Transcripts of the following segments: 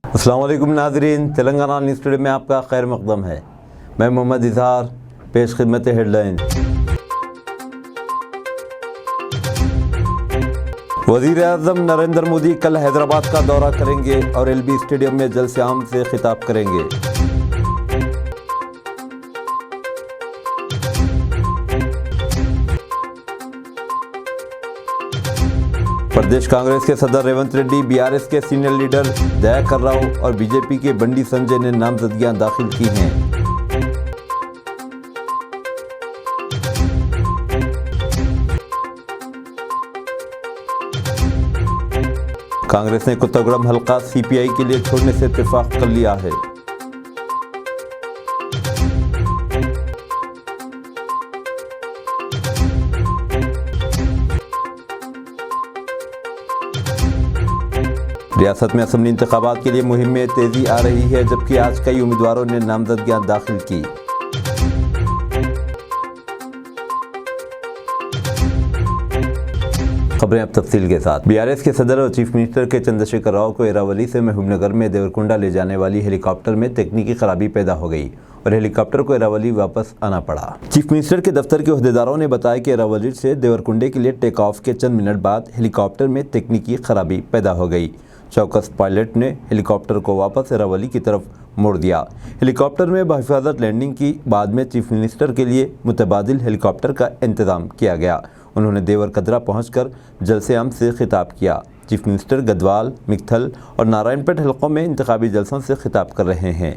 अस्सलाम वालेकुम नाज़रीन, तेलंगाना न्यूज़ टुडे में आपका खैर मक़दम है। मैं मोहम्मद इज़हार, पेश खिदमत हेडलाइन। वज़ीर आज़म नरेंद्र मोदी कल हैदराबाद का दौरा करेंगे और एलबी स्टेडियम में जलसे आम से खिताब करेंगे। प्रदेश कांग्रेस के सदर रेवंत रेड्डी, बीआरएस के सीनियर लीडर दयाकर राव और बीजेपी के बंडी संजय ने नामजदगियां दाखिल की हैं। कांग्रेस ने कोत्तागुड़म हल्का सीपीआई के लिए छोड़ने से इत्तेफाक कर लिया है। रियासत में असम्बली इंतखाबात के लिए मुहिम में तेजी आ रही है, जबकि आज कई उम्मीदवारों ने नामजदगियां दाखिल की। खबरें अब तफसील के साथ। बीआरएस के सदर और चीफ मिनिस्टर के चंद्रशेखर राव को एरावली से महबूबनगर में देवरकुंडा ले जाने वाली हेलीकॉप्टर में तकनीकी खराबी पैदा हो गई और हेलीकॉप्टर को एरावली वापस आना पड़ा। चीफ मिनिस्टर के दफ्तर के ओहदेदारों ने बताया कि एरावली से देवरकुंडे के लिए टेक ऑफ के चंद मिनट बाद हेलीकॉप्टर में तकनीकी खराबी पैदा हो गई। चौकस पायलट ने हेलीकॉप्टर को वापस एरावली की तरफ मोड़ दिया। हेलीकॉप्टर में बहिफाजत लैंडिंग की बाद में चीफ मिनिस्टर के लिए मुतबादिल हेलीकॉप्टर का इंतजाम किया गया। उन्होंने देवर कदरा पहुंचकर जलसे आम से खिताब किया। चीफ मिनिस्टर गदवाल, मिक्थल और नारायणपेट हलकों में इंतखाबी जलसों से खिताब कर रहे हैं।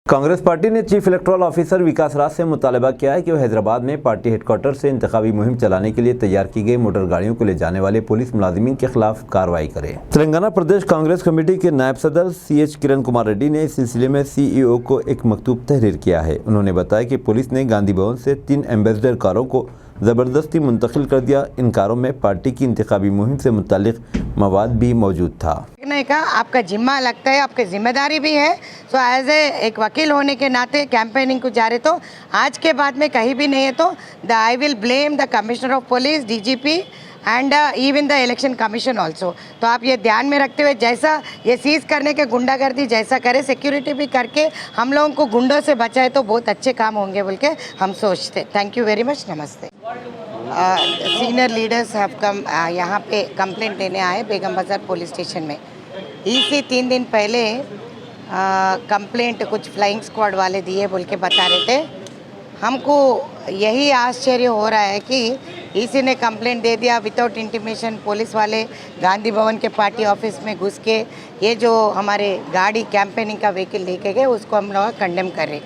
कांग्रेस पार्टी ने चीफ इलेक्टोरल ऑफिसर विकास राज से मुतालबा किया है कि वह हैदराबाद में पार्टी हेडक्वार्टर से इंतखाबी मुहिम चलाने के लिए तैयार की गई मोटर गाड़ियों को ले जाने वाले पुलिस मुलाजिमीन के खिलाफ कार्रवाई करे। तेलंगाना प्रदेश कांग्रेस कमेटी के नायब सदर CH किरण कुमार रेड्डी ने इस सिलसिले में CEO को एक मकतूब तहरीर किया है। उन्होंने बताया कि पुलिस ने गांधी भवन से 3 एम्बेसडर कारों को ज़बरदस्ती मुंतकिल कर दिया। इन कारों में पार्टी की इंतखाबी मुहिम से मुतालिक मवाद भी मौजूद था। का आपका जिम्मा लगता है, आपकी जिम्मेदारी भी है। सो एज एक वकील होने के नाते कैंपेनिंग को जा रहे तो आज के बाद में कहीं भी नहीं है तो I will blame the commissioner of police, DGP and even the election commission also. तो आप ये ध्यान में रखते हुए जैसा ये सीज करने के गुंडागर्दी जैसा करे, सिक्योरिटी भी करके हम लोगों को गुंडों से बचाए तो बहुत अच्छे काम होंगे बोल के हम सोचते। थैंक यू वेरी मच, नमस्ते। सीनियर लीडर्स हैव कम, यहाँ पे कंप्लेंट देने आए बेगम बाज़ार पुलिस स्टेशन में। इसी 3 दिन पहले कंप्लेंट कुछ फ्लाइंग स्क्वाड वाले दिए बोल के बता रहे थे। हमको यही आश्चर्य हो रहा है कि इसी ने कंप्लेंट दे दिया विदाउट इंटीमेशन। पुलिस वाले गांधी भवन के पार्टी ऑफिस में घुस के ये जो हमारे गाड़ी कैंपेनिंग का व्हीकल लेके गए उसको हम लोग कंडेम कर रहे।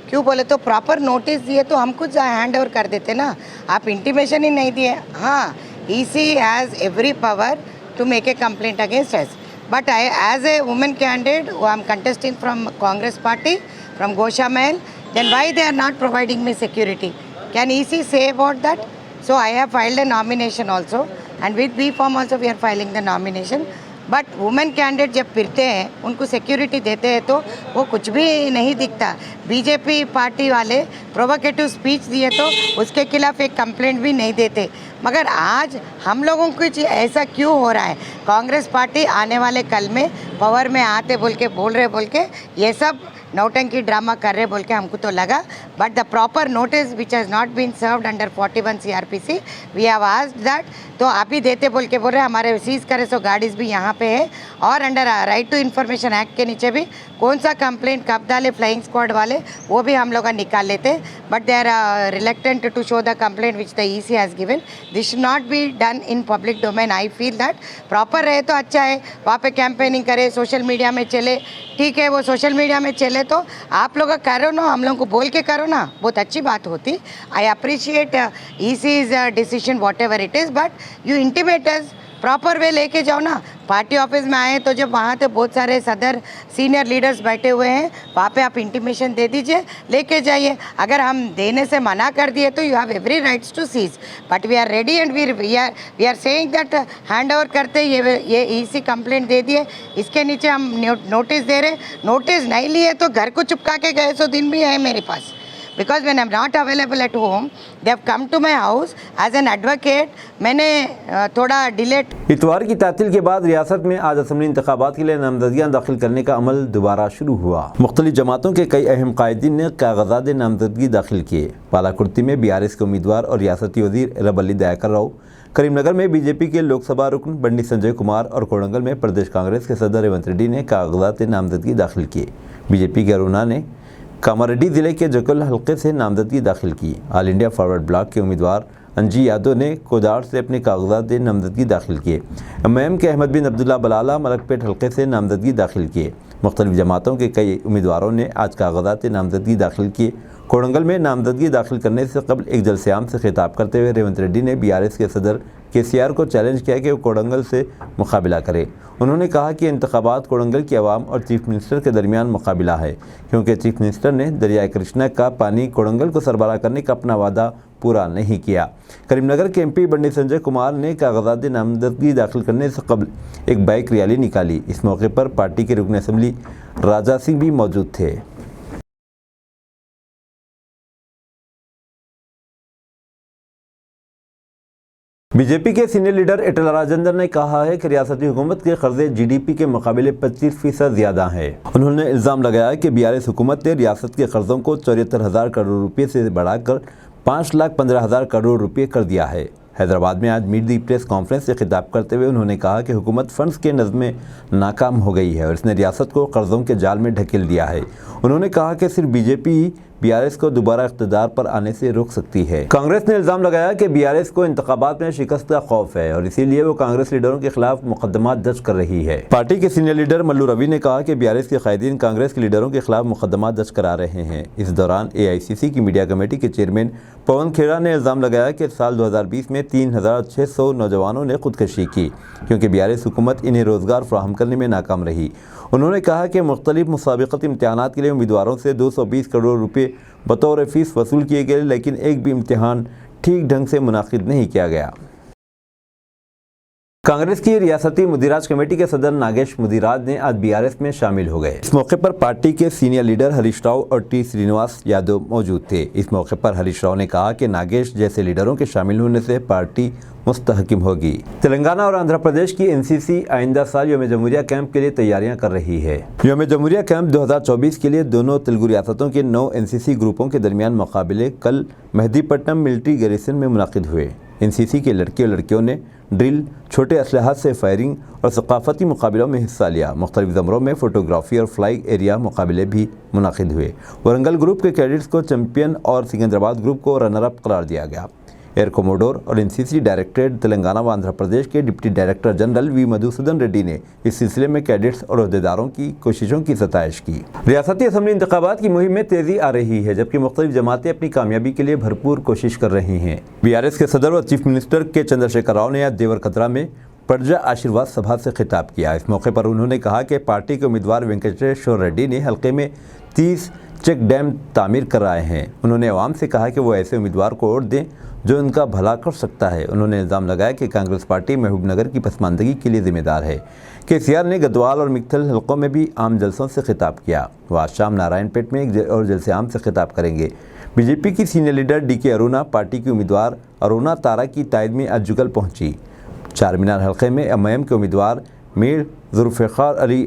क्यों बोले तो प्रॉपर नोटिस दिए तो हम खुद हैंड ओवर कर देते ना, आप इंटीमेशन ही नहीं दिए। हाँ, EC has every power to make a complaint against us, but as a woman candidate who am contesting from Congress party from Gosha Mahal, then why they are not providing me security? Can EC say about that? So I have filed a nomination also, and with B form also we are filing the nomination. But women candidate जब फिरते हैं उनको security देते हैं तो वो कुछ भी नहीं दिखता। बीजेपी पार्टी वाले प्रोवोकेटिव स्पीच दिए तो उसके खिलाफ एक कंप्लेंट भी नहीं देते। मगर आज हम लोगों को ऐसा क्यों हो रहा है? कांग्रेस पार्टी आने वाले कल में पावर में आते बोल के बोल रहे, बोल के ये सब नौटंकी ड्रामा कर रहे बोल के हमको तो लगा। But the proper notice which has not been served under 41 CRPC we have asked that, तो आप ही देते बोल के बोल रहे। हमारे सीज करे सो गाड़ीज भी यहाँ पे है और under right to information act के नीचे भी कौन सा कंप्लेंट कब डाले फ्लाइंग स्क्वाड वाले वो भी हम लोग निकाल लेते। But they are reluctant to show the complaint which the EC has given. This should not be done in public domain. I feel that proper रहे तो अच्छा है, वहाँ पे कैंपेनिंग करे, सोशल मीडिया में चले, ठीक है। वो सोशल मीडिया में चले तो आप लोग करो ना, हम लोग को बोल के करो ना, बहुत अच्छी बात होती। I appreciate EC's decision what ever it is, but you intimate us proper way लेके जाओ ना। पार्टी ऑफिस में आए तो जब वहाँ पे बहुत सारे सदर सीनियर लीडर्स बैठे हुए हैं, वहाँ पे आप इंटीमेशन दे दीजिए, लेके जाइए। अगर हम देने से मना कर दिए तो you have every rights to seize, but we are ready and we are saying that hand over करते ये ईसी कंप्लेंट दे दिए, इसके नीचे हम नोटिस दे रहे। नोटिस नहीं लिए तो घर को चिपका के गए 100 दिन भी है मेरे पास, because when I'm not available at home, they have come to my house as an advocate. मैंने थोड़ा डिले। इतवार की तातील के बाद रियासत में आज असम्बली इंतखाबात के लिए नामजदगियाँ दाखिल करने का अमल दोबारा शुरू हुआ। मुख्तलिफ जमातों के कई अहम कायदीन ने कागजात नामजदगी दाखिल किए। पालाकुर्ती में BRS के उम्मीदवार और रियासती वजीर एरावली दयाकर राव, करीमनगर में बीजेपी के लोकसभा रुकन बंडी संजय कुमार और कोडंगल में प्रदेश कांग्रेस के सदर रेवंत रेड्डी ने कागजात नामजदगी दाखिल किए। बीजेपी के अरुणा ने कामारेड्डी जिले के जकुल हल्के से नामजदगी दाखिल की। ऑल इंडिया फॉरवर्ड ब्लॉक के उम्मीदवार अंजी यादव ने कोदाड़ से अपने कागजात नामजदगी दाखिल किए। MIM के अहमद बिन अब्दुल्ला बलाला मलकपेट हल्के से नामजदगी दाखिल किए। मुख्तलिफ जमातों के कई उम्मीदवारों ने आज कागजात नामजदगी दाखिल किए। कोडंगल में नामजदगी दाखिल करने से कबल एक जलसे आम से खिताब करते हुए रेवंत रेड्डी ने BRS के सदर KCR को चैलेंज किया कि वो कोडंगल से मुकाबला करे। उन्होंने कहा कि इंतखाबात कोडंगल की आवाम और चीफ मिनिस्टर के दरमियान मुकाबला है, क्योंकि चीफ मिनिस्टर ने दरियाए कृष्णा का पानी कोडंगल को सरबराह करने का अपना वादा पूरा नहीं किया। करीमनगर के MP बंडी संजय कुमार ने कागजात नामजदगी दाखिल करने से कबल एक बाइक रैली निकाली। इस मौके पर पार्टी के रुकन असम्बली राजा सिंह भी मौजूद थे। बीजेपी के सीनियर लीडर अटल राजेंद्र ने कहा है कि रियासती हुकूमत के कर्जे GDP के मुकाबले 25% ज़्यादा है। उन्होंने इल्ज़ाम लगाया कि BRS हुकूमत ने रियासत के कर्जों को 74,000 करोड़ रुपये से बढ़ाकर 5,15,000 करोड़ रुपये कर दिया है। हैदराबाद में आज मीट दी प्रेस कॉन्फ्रेंस से खिताब करते हुए उन्होंने कहा कि हुकूमत फंड्स के नज़्म में नाकाम हो गई है और इसने रियासत को कर्जों के जाल में ढकेल दिया है। उन्होंने कहा कि सिर्फ बीजेपी BRS को दोबारा इक़्तिदार पर आने से रोक सकती है। कांग्रेस ने इल्ज़ाम लगाया कि BRS को इंतखाबात में शिकस्त का खौफ है और इसीलिए वो कांग्रेस लीडरों के खिलाफ मुकदमा दर्ज कर रही है। पार्टी के सीनियर लीडर मल्लू रवि ने कहा कि BRS के कायदीन कांग्रेस के लीडरों के खिलाफ मुकदमा दर्ज करा रहे हैं। इस दौरान AICC की मीडिया कमेटी के चेयरमैन पवन खेड़ा ने इल्ज़ाम लगाया कि साल 2020 में 3,600 नौजवानों ने खुदकशी की, क्योंकि BRS हुकूमत इन्हें रोज़गार फराहम करने में नाकाम रही। उन्होंने कहा कि मुख्तलिफ मुसाबिक़ती इम्तिहानात के लिए उम्मीदवारों से 220 करोड़ रुपये बतौर फ़ीस वसूल किए गए, लेकिन एक भी इम्तिहान ठीक ढंग से मुनाकिद नहीं किया गया। कांग्रेस की रियासती मुदीराज कमेटी के सदर नागेश मुदीराज ने आज BRS में शामिल हो गए। इस मौके पर पार्टी के सीनियर लीडर हरीश राव और T श्रीनिवास यादव मौजूद थे। इस मौके पर हरीश राव ने कहा कि नागेश जैसे लीडरों के शामिल होने से पार्टी मुस्तहकिम होगी। तेलंगाना और आंध्र प्रदेश की NCC आइंदा साल यौम जमहूरिया कैंप के लिए तैयारियां कर रही है। यौम जमहूरिया कैंप 2024 के लिए दोनों तेलुगु रियासतों के 9 NCC ग्रुपों के दरमियान मुकाबले कल मेहदीपट्टनम मिलिट्री गैरिसन में मुनाकिद हुए। NCC के लड़के और लड़कियों ने ड्रिल, छोटे असलहात से फायरिंग और सकाफती मुकाबलों में हिस्सा लिया। मुख्तलिफ ज़मरों में फ़ोटोग्राफी और फ्लाइंग एरिया मुकाबले भी मुनाकिद हुए। वरंगल ग्रुप के कैडेट्स को चैंपियन और सिकंदराबाद ग्रुप को रनर अप करार दिया गया। एयर कोमोडोर और NCC डायरेक्टरेट तेलंगाना व आंध्र प्रदेश के deputy director general V Madhusudan Reddy ने इस सिलसिले में कैडेट्स और अहदेदारों की कोशिशों की सताइश की। रियासती असम्बली इंतखाबात की मुहिम में तेज़ी आ रही है, जबकि मुख्तलिफ जमातें अपनी कामयाबी के लिए भरपूर कोशिश कर रही हैं। BRS के सदर व चीफ मिनिस्टर के चंद्रशेखर राव ने आज देवरकतरा में प्रजा आशीर्वाद सभा से खिताब किया। इस मौके पर उन्होंने कहा कि पार्टी के उम्मीदवार वेंकटेश्वर रेड्डी ने हल्के में 30 चेक डैम तामीर कराए हैं। उन्होंने अवाम से कहा कि वो ऐसे उम्मीदवार को वोट दें जो उनका भला कर सकता है। उन्होंने इल्ज़ाम लगाया कि कांग्रेस पार्टी महबूबनगर की पसमानदगी के लिए जिम्मेदार है। KCR ने गदवाल और मिक्थल हल्कों में भी आम जलसों से खिताब किया। वह आज शाम नारायणपेट में एक और जलसे आम से खिताब करेंगे। बीजेपी की senior leader DK Aruna party की उम्मीदवार अरुणा तारा की तायद में आज जुगल पहुँची। चार मीनार हल्के में MIM के उम्मीदवार मीर जुल्फ़िकार अली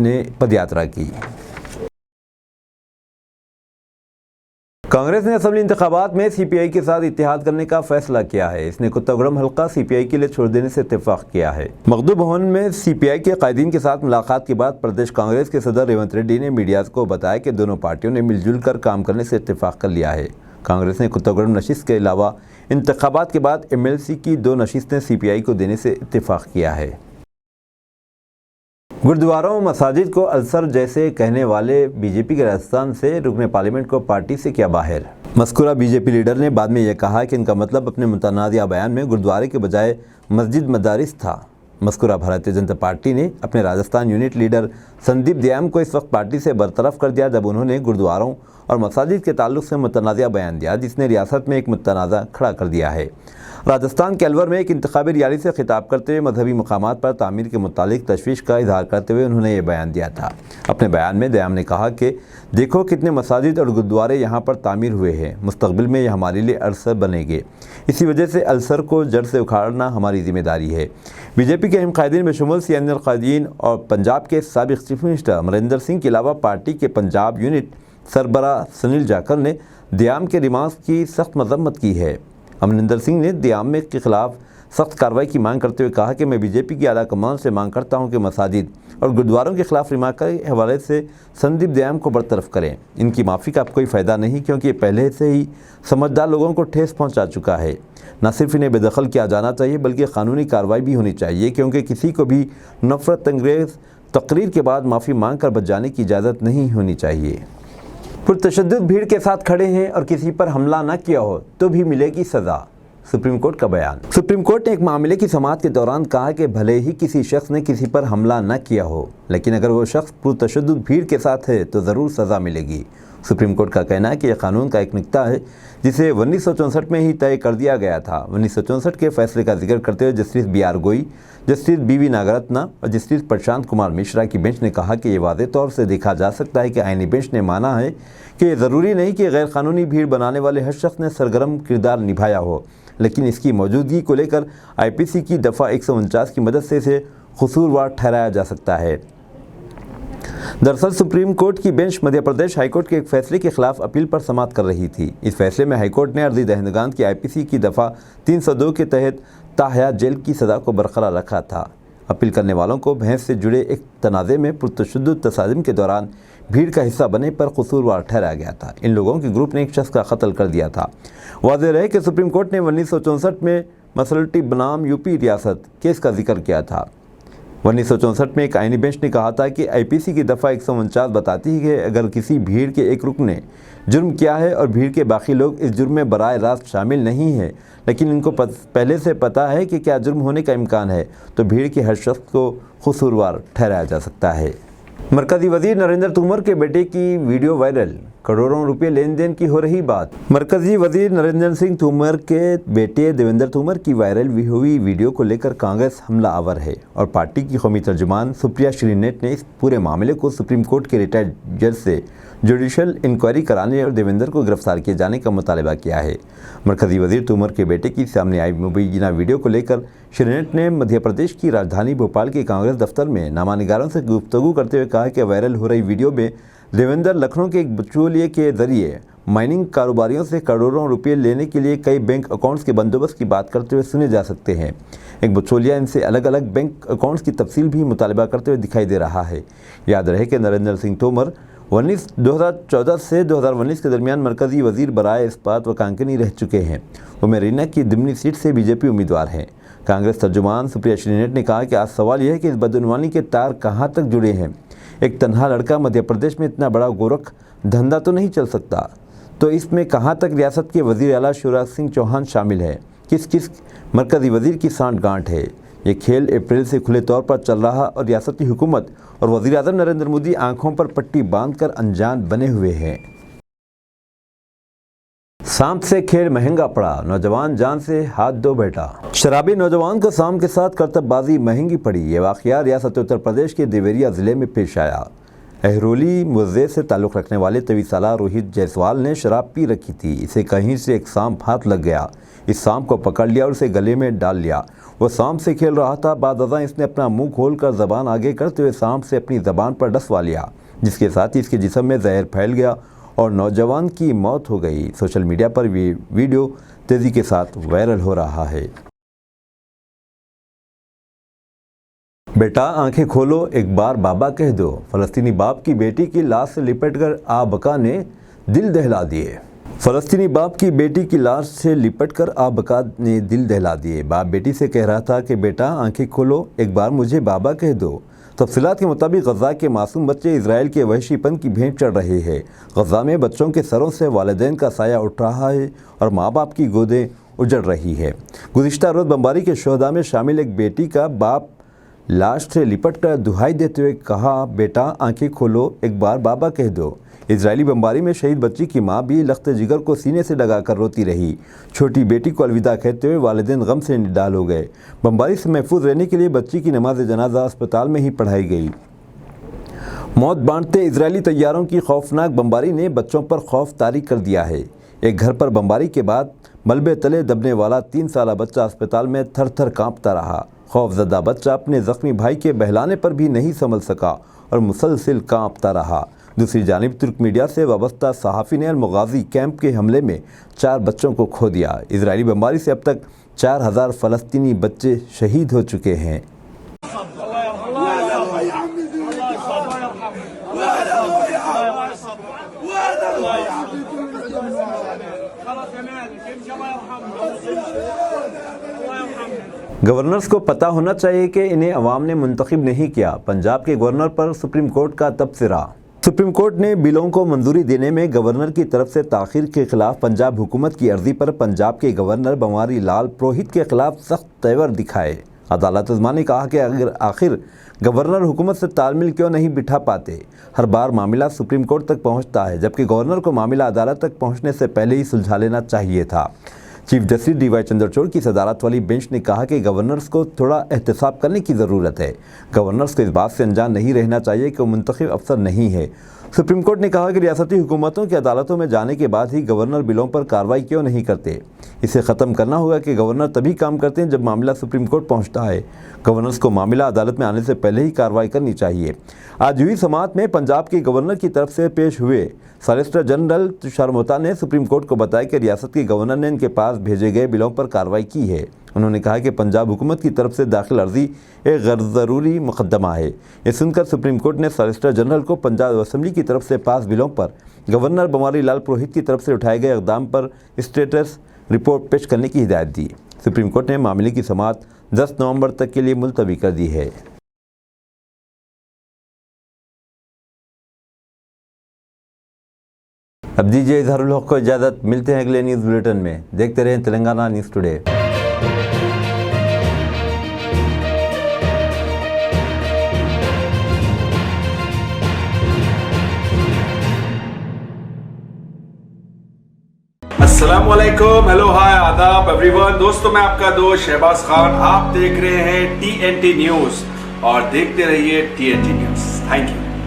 ने पदयात्रा की। कांग्रेस ने असम्बली इंतखाबात में CPI के साथ इत्तेहाद करने का फैसला किया है। इसने कुत्तागुड़म हल्का CPI के लिए छोड़ देने से इत्तेफाक किया है। मखदूम भवन में CPI के कायदीन के साथ मुलाकात के बाद प्रदेश कांग्रेस के सदर रेवंत रेड्डी ने मीडिया को बताया कि दोनों पार्टियों ने मिलजुल कर काम करने से इत्तेफाक कर लिया है। कांग्रेस ने कुत्तागुड़म नशिस्त के अलावा इंतखाबात के बाद MLC की 2 नशिस्तें CPI को देने से इत्तेफाक किया है। गुरुद्वारों मसाजिद को अल्सर जैसे कहने वाले बीजेपी के राजस्थान से रुकने पार्लियामेंट को पार्टी से किया बाहर। मस्कुरा बीजेपी लीडर ने बाद में यह कहा कि इनका मतलब अपने मुतनाज़िया बयान में गुरुद्वारे के बजाय मस्जिद मदारिस था। मस्कुरा भारतीय जनता पार्टी ने अपने राजस्थान यूनिट लीडर संदीप दयाम को इस वक्त पार्टी से बरतरफ कर दिया जब उन्होंने गुरुद्वारों और मसाजिद के ताल्लुक से मुतनाज़ा बयान दिया, जिसने रियासत में एक मुतनाज़ा खड़ा कर दिया है। राजस्थान के अलवर में एक इंतखाबी रैली से खिताब करते हुए मजहबी मकामात पर तामीर के मुतालिक तशवीश का इजहार करते हुए उन्होंने ये बयान दिया था। अपने बयान में दयाम ने कहा कि देखो कितने मसाजिद और गुरुद्वारे यहाँ पर तामीर हुए हैं, मुस्तकबिल में यह हमारे लिए अल्सर बनेंगे। इसी वजह से अल्सर को जड़ से उखाड़ना हमारी जिम्मेदारी है। बीजेपी के अहम कायदीन बशमूल सीनियर कायदीन और पंजाब के साबिक चीफ मिनिस्टर अमरिंदर सिंह के अलावा पार्टी के पंजाब यूनिट सरबराह सुनील जाखड़ ने दयाम के रिमार्क्स की सख्त मजम्मत की है। अमरिंदर सिंह ने दयाम के खिलाफ सख्त कार्रवाई की मांग करते हुए कहा कि मैं बीजेपी की आला कमान से मांग करता हूं कि मसाजिद और गुरुद्वारों के खिलाफ रिमार्क के हवाले से संदीप दयाम को बरतरफ करें। इनकी माफ़ी का अब कोई फ़ायदा नहीं, क्योंकि ये पहले से ही समझदार लोगों को ठेस पहुंचा चुका है। न सिर्फ इन्हें बेदखल किया जाना चाहिए बल्कि कानूनी कार्रवाई भी होनी चाहिए, क्योंकि किसी को भी नफरत अंगेज़ तकरीर के बाद माफ़ी मांग कर बच जाने की इजाज़त नहीं होनी चाहिए। पुरतशद्दुद भीड़ के साथ खड़े हैं और किसी पर हमला न किया हो तो भी मिलेगी सज़ा, सुप्रीम कोर्ट का बयान। सुप्रीम कोर्ट ने एक मामले की समाअत के दौरान कहा कि भले ही किसी शख्स ने किसी पर हमला न किया हो, लेकिन अगर वो शख्स पुरतशद्दुद भीड़ के साथ है तो ज़रूर सज़ा मिलेगी। सुप्रीम कोर्ट का कहना है कि यह कानून का एक नुक्ता है जिसे 1964 में ही तय कर दिया गया था। 1964 के फैसले का जिक्र करते हुए जस्टिस BR गोई, जस्टिस BV नागरत्ना और जस्टिस प्रशांत कुमार मिश्रा की बेंच ने कहा कि ये वाज़ेह तौर से देखा जा सकता है कि आईनी बेंच ने माना है कि ज़रूरी नहीं कि गैर कानूनी भीड़ बनाने वाले हर शख्स ने सरगर्म किरदार निभाया हो, लेकिन इसकी मौजूदगी को लेकर IPC की दफ़ा 149 की मदद से इसे कसूरवार ठहराया जा सकता है। दरअसल सुप्रीम कोर्ट की बेंच मध्य प्रदेश हाईकोर्ट के एक फैसले के खिलाफ अपील पर समाअत कर रही थी। इस फैसले में हाईकोर्ट ने अर्जी दहंदगान की IPC की दफ़ा 302 के तहत ताहयात जेल की सज़ा को बरकरार रखा था। अपील करने वालों को भैंस से जुड़े एक तनाज़े में पुरतशद्दुद तसादिम के दौरान भीड़ का हिस्सा बने पर कसूरवार ठहराया गया था। इन लोगों के ग्रुप ने एक शख्स का कत्ल कर दिया था। वाज़ेह रहे कि सुप्रीम कोर्ट ने 1964 में मसलटी बनाम यूपी रियासत केस का जिक्र किया था। 1964 में एक आईनी बेंच ने कहा था कि IPC की दफ़ा 149 बताती है कि अगर किसी भीड़ के एक रुकन ने जुर्म किया है और भीड़ के बाकी लोग इस जुर्म में बराह रास्त शामिल नहीं है, लेकिन इनको पहले से पता है कि क्या जुर्म होने का इम्कान है, तो भीड़ के हर शख्स को कसूरवार ठहराया जा सकता है। मरकज़ी वज़ीर नरेंद्र तोमर के बेटे की वीडियो वायरल, करोड़ों रुपए लेन देन की हो रही बात। मरकज़ी वज़ीर नरेंद्र सिंह तोमर के बेटे देवेंद्र तोमर की वायरल हुई वीडियो को लेकर कांग्रेस हमला आवर है और पार्टी की कौमी तर्जुमान सुप्रिया श्रीनेट ने इस पूरे मामले को सुप्रीम कोर्ट के रिटायर्ड जज से जुडिशल इंक्वायरी कराने और देवेंद्र को गिरफ्तार किए जाने का मुतालबा किया है। मरकज़ी वज़ीर तोमर के बेटे की सामने आई मुबैना वीडियो को लेकर श्रीनेट ने मध्य प्रदेश की राजधानी भोपाल के कांग्रेस दफ्तर में नामानिगारों से गुफ्तगू करते हुए कहा कि वायरल हो रही वीडियो में देवेंद्र लखनऊ के एक बिचौलिए के जरिए माइनिंग कारोबारियों से करोड़ों रुपए लेने के लिए कई बैंक अकाउंट्स के बंदोबस्त की बात करते हुए सुने जा सकते हैं। एक बिचौलिया इनसे अलग अलग बैंक अकाउंट्स की तफसील भी मुतालबा करते हुए दिखाई दे रहा है। याद रहे कि नरेंद्र सिंह तोमर 2014 से 2019 के दरमियान मरकज़ी वज़ीर बराए इस्पात व कांकनी रह चुके हैं। वो मेरीना की दिमनी सीट से बीजेपी उम्मीदवार हैं। कांग्रेस तर्जुमान सुप्रिया श्रीनेट ने कहा कि आज सवाल यह है कि इस बदउनवानी के तार कहाँ तक जुड़े हैं। एक तन्हा लड़का मध्य प्रदेश में इतना बड़ा गोरख धंधा तो नहीं चल सकता, तो इसमें कहाँ तक रियासत के वज़ीर आला शिवराज सिंह चौहान शामिल है, किस किस मरकज़ी वज़ीर की सांठ गांठ है। ये खेल अप्रैल से खुले तौर पर चल रहा और रियासती हुकूमत और वज़ीर आज़म नरेंद्र मोदी आंखों पर पट्टी बांधकर अनजान बने हुए हैं। सांप से खेल महंगा पड़ा, नौजवान जान से हाथ धो बैठा। शराबी नौजवान को सांप के साथ करतबबाजी महंगी पड़ी। ये वाक़या रियासत उत्तर प्रदेश के देवरिया ज़िले में पेश आया। अहरोली मुज़े से ताल्लुक़ रखने वाले 23 साला रोहित जायसवाल ने शराब पी रखी थी। इसे कहीं से एक सांप हाथ लग गया। इस सांप को पकड़ लिया और उसे गले में डाल लिया। वो सांप से खेल रहा था। बादअज़ां इसने अपना मुंह खोलकर ज़बान आगे करते हुए सांप से अपनी ज़बान पर डसवा लिया, जिसके साथ ही इसके जिस्म में जहर फैल गया और नौजवान की मौत हो गई। सोशल मीडिया पर भी वीडियो तेज़ी के साथ वायरल हो रहा है। बेटा आंखें खोलो, एक बार बाबा कह दो। फ़लस्तीनी बाप की बेटी की लाश से लिपटकर आबका ने दिल दहला दिए। फ़लस्तीनी बाप की बेटी की लाश से लिपटकर आबका ने दिल दहला दिए। बाप बेटी से कह रहा था कि बेटा आंखें खोलो, एक बार मुझे बाबा कह दो। तफसीलात के मुताबिक गज़ा के मासूम बच्चे इसराइल के वहशीपन की भेंट चढ़ रहे हैं। गज़ा में बच्चों के सरों से वालिदैन का साया उठ रहा है और माँ बाप की गोदें उजड़ रही है। गुज़िश्ता रोज़ बमबारी के शोहदा में शामिल एक बेटी का बाप लाश से लिपट कर दुहाई देते हुए कहा, बेटा आंखें खोलो, एक बार बाबा कह दो। इजरायली बमबारी में शहीद बच्ची की मां भी लख्त जिगर को सीने से लगाकर रोती रही। छोटी बेटी को अलविदा कहते हुए वालिदैन गम से निडाल हो गए। बमबारी से महफूज रहने के लिए बच्ची की नमाज जनाजा अस्पताल में ही पढ़ाई गई। मौत बांटते इजरायली तैयारों की खौफनाक बमबारी ने बच्चों पर खौफ तारी कर दिया है। एक घर पर बमबारी के बाद मलबे तले दबने वाला 3 साला बच्चा अस्पताल में थर थर कांपता रहा। खौफजदा बच्चा अपने जख्मी भाई के बहलाने पर भी नहीं संभल सका और मुसलसिल कांपता रहा। दूसरी जानिब तुर्क मीडिया से वाबस्ता सहाफ़ी ने अल-मुगाज़ी कैंप के हमले में 4 बच्चों को खो दिया। इजरायली बमबारी से अब तक 4000 फ़लस्तीनी बच्चे शहीद हो चुके हैं। गवर्नर्स को पता होना चाहिए कि इन्हें अवाम ने मुंतखब नहीं किया। पंजाब के गवर्नर पर सुप्रीम कोर्ट का तबसरा। सुप्रीम कोर्ट ने बिलों को मंजूरी देने में गवर्नर की तरफ से ताख़ीर के खिलाफ पंजाब हुकूमत की अर्जी पर पंजाब के गवर्नर बनवारी लाल पुरोहित के खिलाफ सख्त तेवर दिखाए। अदालत उज़्मा ने कहा कि अगर आखिर गवर्नर हुकूमत से तालमेल क्यों नहीं बिठा पाते। हर बार मामला सुप्रीम कोर्ट तक पहुंचता है, जबकि गवर्नर को मामला अदालत तक पहुंचने से पहले ही सुलझा लेना चाहिए था। Chief justice D.Y.. चंद्रचूड़ की सदारत वाली बेंच ने कहा कि गवर्नर्स को थोड़ा एहतसाब करने की ज़रूरत है। गवर्नर्स को इस बात से अनजान नहीं रहना चाहिए कि वो मुंतखब अफसर नहीं है। सुप्रीम कोर्ट ने कहा कि रियासती हुकूमतों की अदालतों में जाने के बाद ही गवर्नर बिलों पर कार्रवाई क्यों नहीं करते। इसे ख़त्म करना होगा कि गवर्नर तभी काम करते हैं जब मामला सुप्रीम कोर्ट पहुंचता है। गवर्नर्स को मामला अदालत में आने से पहले ही कार्रवाई करनी चाहिए। आज हुई समाअत में पंजाब के गवर्नर की तरफ से पेश हुए सॉलिसिटर जनरल तुषार मेहता ने सुप्रीम कोर्ट को बताया कि रियासत के गवर्नर ने इनके पास भेजे गए बिलों पर कार्रवाई की है। उन्होंने कहा कि पंजाब हुकूमत की तरफ से दाखिल अर्जी एक गैर ज़रूरी मुकदमा है। ये सुनकर सुप्रीम कोर्ट ने सॉलिसिटर जनरल को पंजाब असेंबली की तरफ से पास बिलों पर गवर्नर बनवारी लाल पुरोहित की तरफ से उठाए गए इक़दाम पर स्टेटस रिपोर्ट पेश करने की हिदायत दी। सुप्रीम कोर्ट ने मामले की समाअत 10 नवंबर तक के लिए मुलतवी कर दी है। अब दीजिए इजहारुल हक को इजाज़त। मिलते हैं अगले न्यूज़ बुलेटिन में। देखते रहें तेलंगाना न्यूज़ टुडे। अस्सलामुअलैकुम, हेलो, हाय, आदाब एवरीवन। दोस्तों, मैं आपका दोस्त शहबाज खान। आप देख रहे हैं TNT न्यूज़ और देखते रहिए TNT न्यूज़। Thank you.